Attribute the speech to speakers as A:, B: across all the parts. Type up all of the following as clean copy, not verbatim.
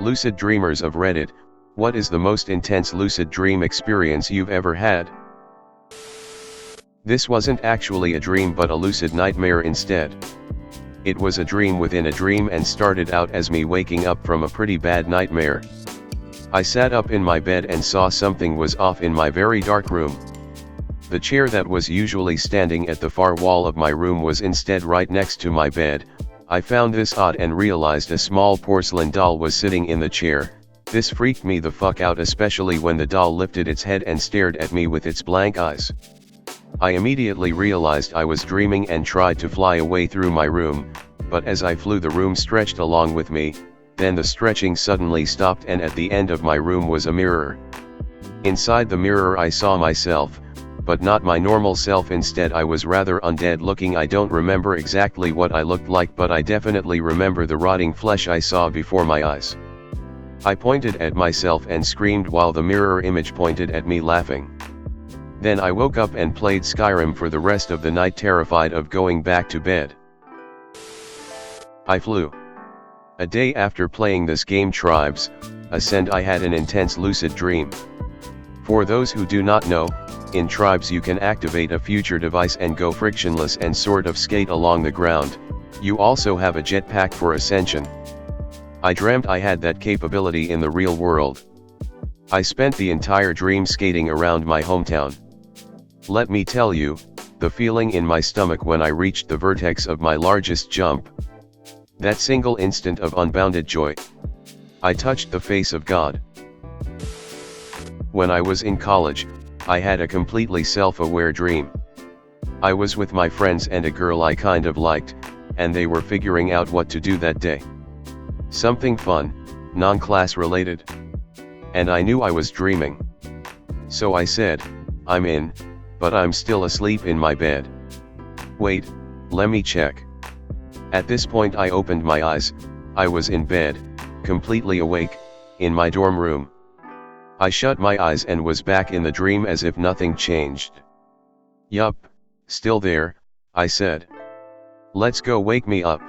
A: Lucid dreamers of Reddit, what is the most intense lucid dream experience you've ever had? This wasn't actually a dream but a lucid nightmare instead. It was a dream within a dream and started out as me waking up from a pretty bad nightmare. I sat up in my bed and saw something was off in my very dark room. The chair that was usually standing at the far wall of my room was instead right next to my bed. I found this odd and realized a small porcelain doll was sitting in the chair. This freaked me the fuck out, especially when the doll lifted its head and stared at me with its blank eyes. I immediately realized I was dreaming and tried to fly away through my room, but as I flew the room stretched along with me, then the stretching suddenly stopped and at the end of my room was a mirror. Inside the mirror I saw myself, but not my normal self. Instead I was rather undead looking. I don't remember exactly what I looked like, but I definitely remember the rotting flesh I saw before my eyes. I pointed at myself and screamed while the mirror image pointed at me laughing. Then I woke up and played Skyrim for the rest of the night, terrified of going back to bed. I flew. A day after playing this game Tribes Ascend, I had an intense lucid dream. For those who do not know, in Tribes you can activate a future device and go frictionless and sort of skate along the ground. You also have a jetpack for ascension. I dreamt I had that capability in the real world. I spent the entire dream skating around my hometown. Let me tell you, the feeling in my stomach when I reached the vertex of my largest jump. That single instant of unbounded joy. I touched the face of God. When I was in college, I had a completely self-aware dream. I was with my friends and a girl I kind of liked, and they were figuring out what to do that day. Something fun, non-class related. And I knew I was dreaming. So I said, I'm in, but I'm still asleep in my bed. Wait, let me check. At this point I opened my eyes. I was in bed, completely awake, in my dorm room. I shut my eyes and was back in the dream as if nothing changed. Yup, still there, I said. Let's go, wake me up.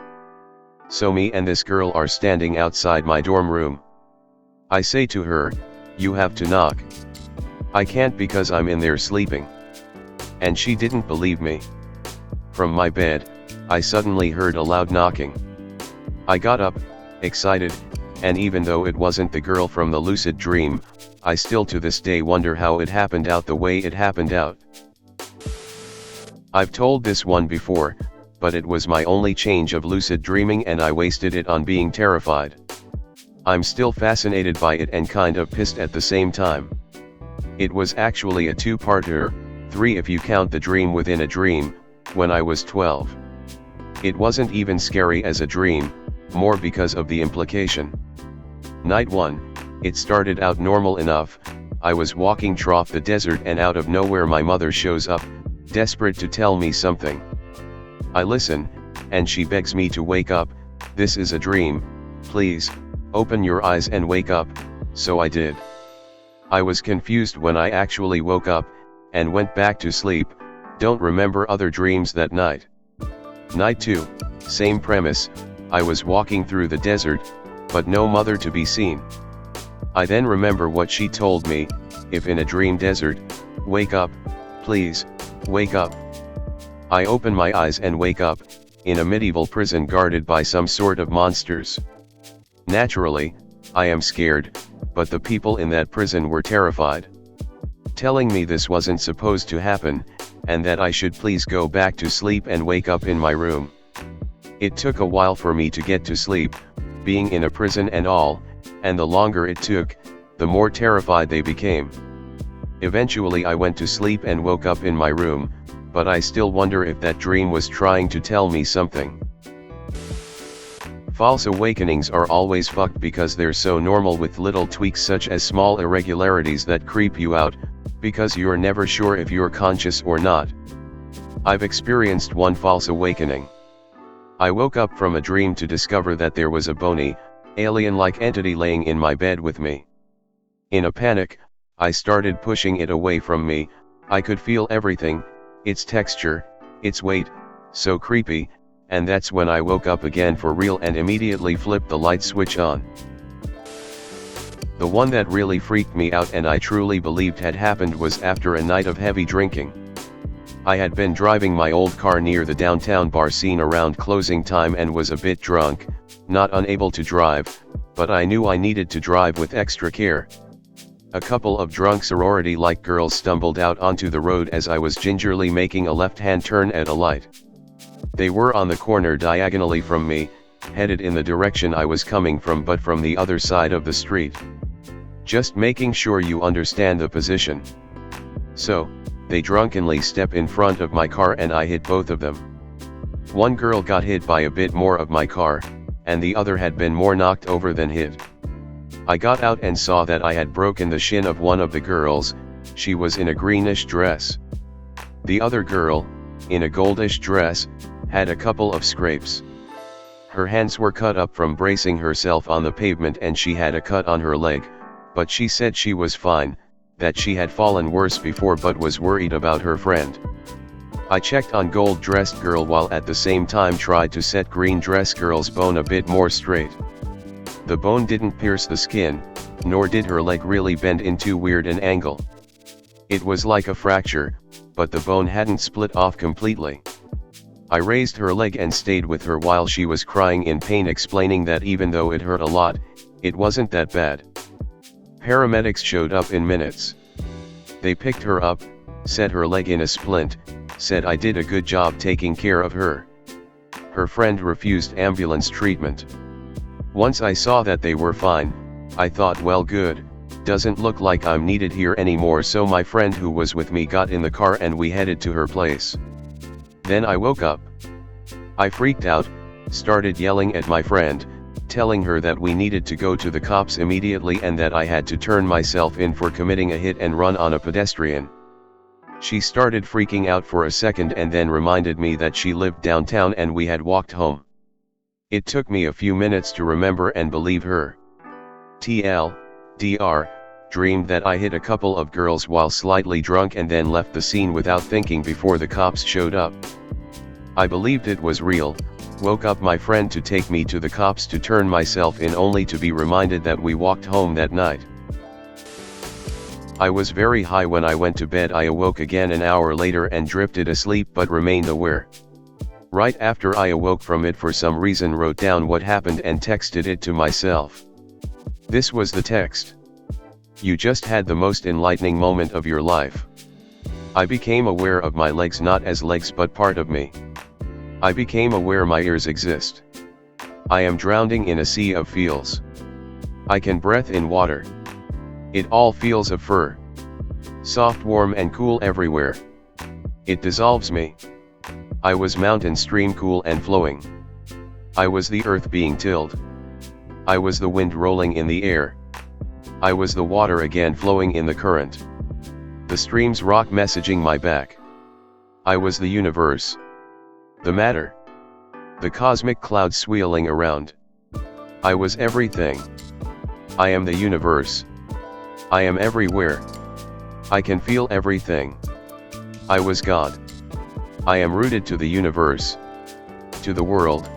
A: So me and this girl are standing outside my dorm room. I say to her, you have to knock. I can't because I'm in there sleeping. And she didn't believe me. From my bed, I suddenly heard a loud knocking. I got up, excited, and even though it wasn't the girl from the lucid dream, I still to this day wonder how it happened out the way it happened out. I've told this one before, but it was my only change of lucid dreaming and I wasted it on being terrified. I'm still fascinated by it and kind of pissed at the same time. It was actually a two-parter, 3 if you count the dream within a dream, when I was 12. It wasn't even scary as a dream, more because of the implication. Night 1, it started out normal enough. I was walking through the desert and out of nowhere my mother shows up, desperate to tell me something. I listen, and she begs me to wake up. This is a dream, please, open your eyes and wake up, so I did. I was confused when I actually woke up, and went back to sleep. Don't remember other dreams that night. Night 2, same premise. I was walking through the desert, but no mother to be seen. I then remember what she told me, if in a dream desert, wake up, please, wake up. I open my eyes and wake up, in a medieval prison guarded by some sort of monsters. Naturally, I am scared, but the people in that prison were terrified. Telling me this wasn't supposed to happen, and that I should please go back to sleep and wake up in my room. It took a while for me to get to sleep, being in a prison and all, and the longer it took, the more terrified they became. Eventually I went to sleep and woke up in my room, but I still wonder if that dream was trying to tell me something. False awakenings are always fucked because they're so normal, with little tweaks such as small irregularities that creep you out, because you're never sure if you're conscious or not. I've experienced one false awakening. I woke up from a dream to discover that there was a bony, alien-like entity laying in my bed with me. In a panic, I started pushing it away from me. I could feel everything, its texture, its weight, so creepy, and that's when I woke up again for real and immediately flipped the light switch on. The one that really freaked me out and I truly believed had happened was after a night of heavy drinking. I had been driving my old car near the downtown bar scene around closing time and was a bit drunk, not unable to drive, but I knew I needed to drive with extra care. A couple of drunk sorority-like girls stumbled out onto the road as I was gingerly making a left-hand turn at a light. They were on the corner diagonally from me, headed in the direction I was coming from but from the other side of the street. Just making sure you understand the position. So, they drunkenly step in front of my car and I hit both of them. One girl got hit by a bit more of my car, and the other had been more knocked over than hit. I got out and saw that I had broken the shin of one of the girls. She was in a greenish dress. The other girl, in a goldish dress, had a couple of scrapes. Her hands were cut up from bracing herself on the pavement and she had a cut on her leg, but she said she was fine, that she had fallen worse before but was worried about her friend. I checked on gold-dressed girl while at the same time tried to set green dress girl's bone a bit more straight. The bone didn't pierce the skin, nor did her leg really bend in too weird an angle. It was like a fracture, but the bone hadn't split off completely. I raised her leg and stayed with her while she was crying in pain, explaining that even though it hurt a lot, it wasn't that bad. Paramedics showed up in minutes. They picked her up, set her leg in a splint, said I did a good job taking care of her. Her friend refused ambulance treatment. Once I saw that they were fine, I thought, well, good, doesn't look like I'm needed here anymore, so my friend who was with me got in the car and we headed to her place. Then I woke up. I freaked out, started yelling at my friend, telling her that we needed to go to the cops immediately and that I had to turn myself in for committing a hit and run on a pedestrian. She started freaking out for a second and then reminded me that she lived downtown and we had walked home. It took me a few minutes to remember and believe her. TLDR, dreamed that I hit a couple of girls while slightly drunk and then left the scene without thinking before the cops showed up. I believed it was real, woke up my friend to take me to the cops to turn myself in only to be reminded that we walked home that night. I was very high when I went to bed. I awoke again an hour later and drifted asleep but remained aware. Right after I awoke from it, for some reason wrote down what happened and texted it to myself. This was the text. You just had the most enlightening moment of your life. I became aware of my legs not as legs but part of me. I became aware my ears exist. I am drowning in a sea of feels. I can breathe in water. It all feels of fur. Soft, warm and cool everywhere. It dissolves me. I was mountain stream, cool and flowing. I was the earth being tilled. I was the wind rolling in the air. I was the water again flowing in the current. The streams rock messaging my back. I was the universe. The matter. The cosmic clouds swirling around. I was everything. I am the universe. I am everywhere. I can feel everything. I was God. I am rooted to the universe. To the world.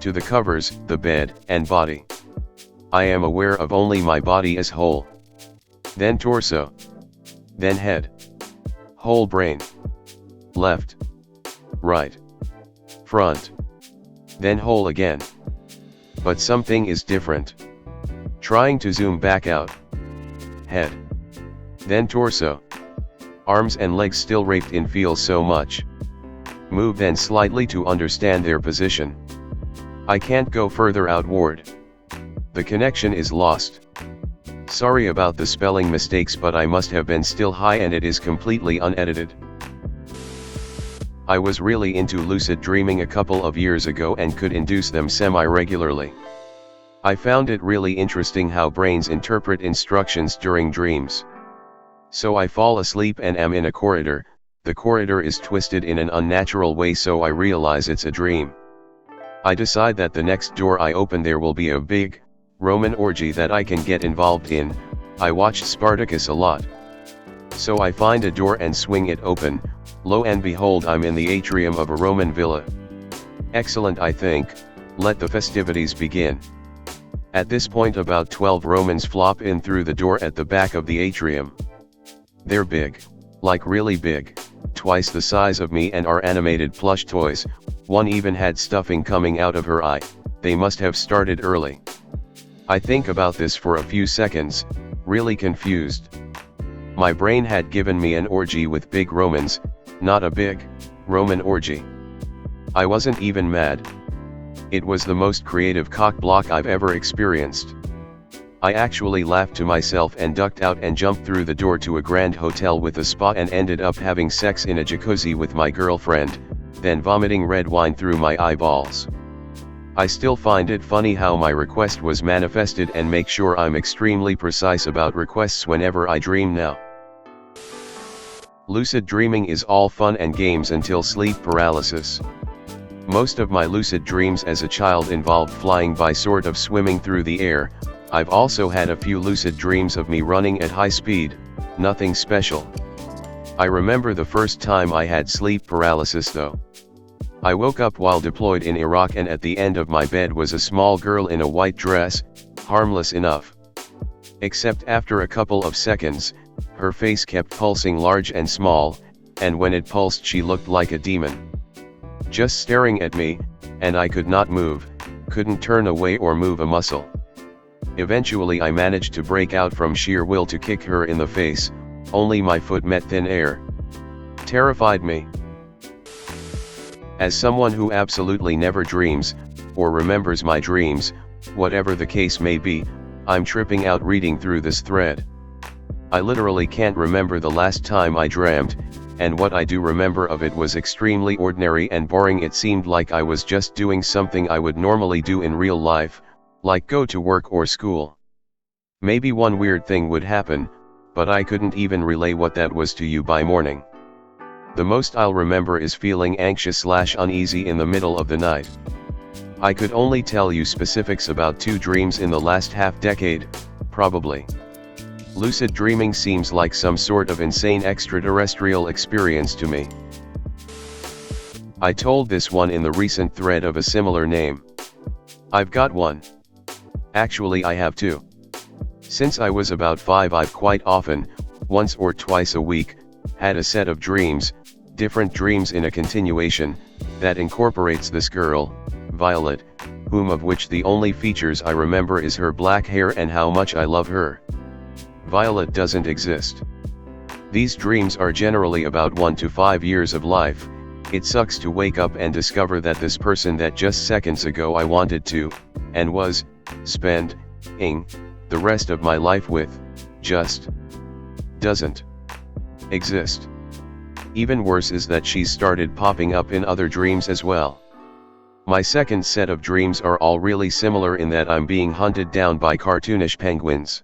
A: To the covers, the bed, and body. I am aware of only my body as whole. Then torso. Then head. Whole brain. Left. Right. Front. Then whole again. But something is different. Trying to zoom back out. Head. Then torso. Arms and legs still raked in, feel so much. Move then slightly to understand their position. I can't go further outward. The connection is lost. Sorry about the spelling mistakes, but I must have been still high and it is completely unedited. I was really into lucid dreaming a couple of years ago and could induce them semi-regularly. I found it really interesting how brains interpret instructions during dreams. So I fall asleep and am in a corridor. The corridor is twisted in an unnatural way, so I realize it's a dream. I decide that the next door I open there will be a big Roman orgy that I can get involved in. I watched Spartacus a lot. So I find a door and swing it open. Lo and behold, I'm in the atrium of a Roman villa. Excellent, I think. Let the festivities begin. At this point about 12 Romans flop in through the door at the back of the atrium. They're big. Like really big, twice the size of me, and are animated plush toys. One even had stuffing coming out of her eye. They must have started early. I think about this for a few seconds, really confused. My brain had given me an orgy with big Romans, not a big Roman orgy. I wasn't even mad. It was the most creative cock block I've ever experienced. I actually laughed to myself and ducked out and jumped through the door to a grand hotel with a spa and ended up having sex in a jacuzzi with my girlfriend, then vomiting red wine through my eyeballs. I still find it funny how my request was manifested, and make sure I'm extremely precise about requests whenever I dream now. Lucid dreaming is all fun and games until sleep paralysis. Most of my lucid dreams as a child involved flying by, sort of swimming through the air. I've also had a few lucid dreams of me running at high speed, nothing special. I remember the first time I had sleep paralysis though. I woke up while deployed in Iraq, and at the end of my bed was a small girl in a white dress, harmless enough. Except after a couple of seconds, her face kept pulsing large and small, and when it pulsed she looked like a demon. Just staring at me, and I could not move, couldn't turn away or move a muscle. Eventually I managed to break out from sheer will to kick her in the face, only my foot met thin air. Terrified me. As someone who absolutely never dreams, or remembers my dreams, whatever the case may be, I'm tripping out reading through this thread. I literally can't remember the last time I dreamt, and what I do remember of it was extremely ordinary and boring. It seemed like I was just doing something I would normally do in real life, like go to work or school. Maybe one weird thing would happen, but I couldn't even relay what that was to you by morning. The most I'll remember is feeling anxious/uneasy in the middle of the night. I could only tell you specifics about 2 dreams in the last half-decade, probably. Lucid dreaming seems like some sort of insane extraterrestrial experience to me. I told this one in the recent thread of a similar name. I've got one. Actually I have 2. Since I was about 5 I've quite often, once or twice a week, had a set of dreams, different dreams in a continuation, that incorporates this girl, Violet, whom of which the only features I remember is her black hair and how much I love her. Violet doesn't exist. These dreams are generally about 1 to 5 years of life. It sucks to wake up and discover that this person that just seconds ago I wanted to, and was, spending the rest of my life with, just doesn't exist. Even worse is that she's started popping up in other dreams as well. My second set of dreams are all really similar in that I'm being hunted down by cartoonish penguins.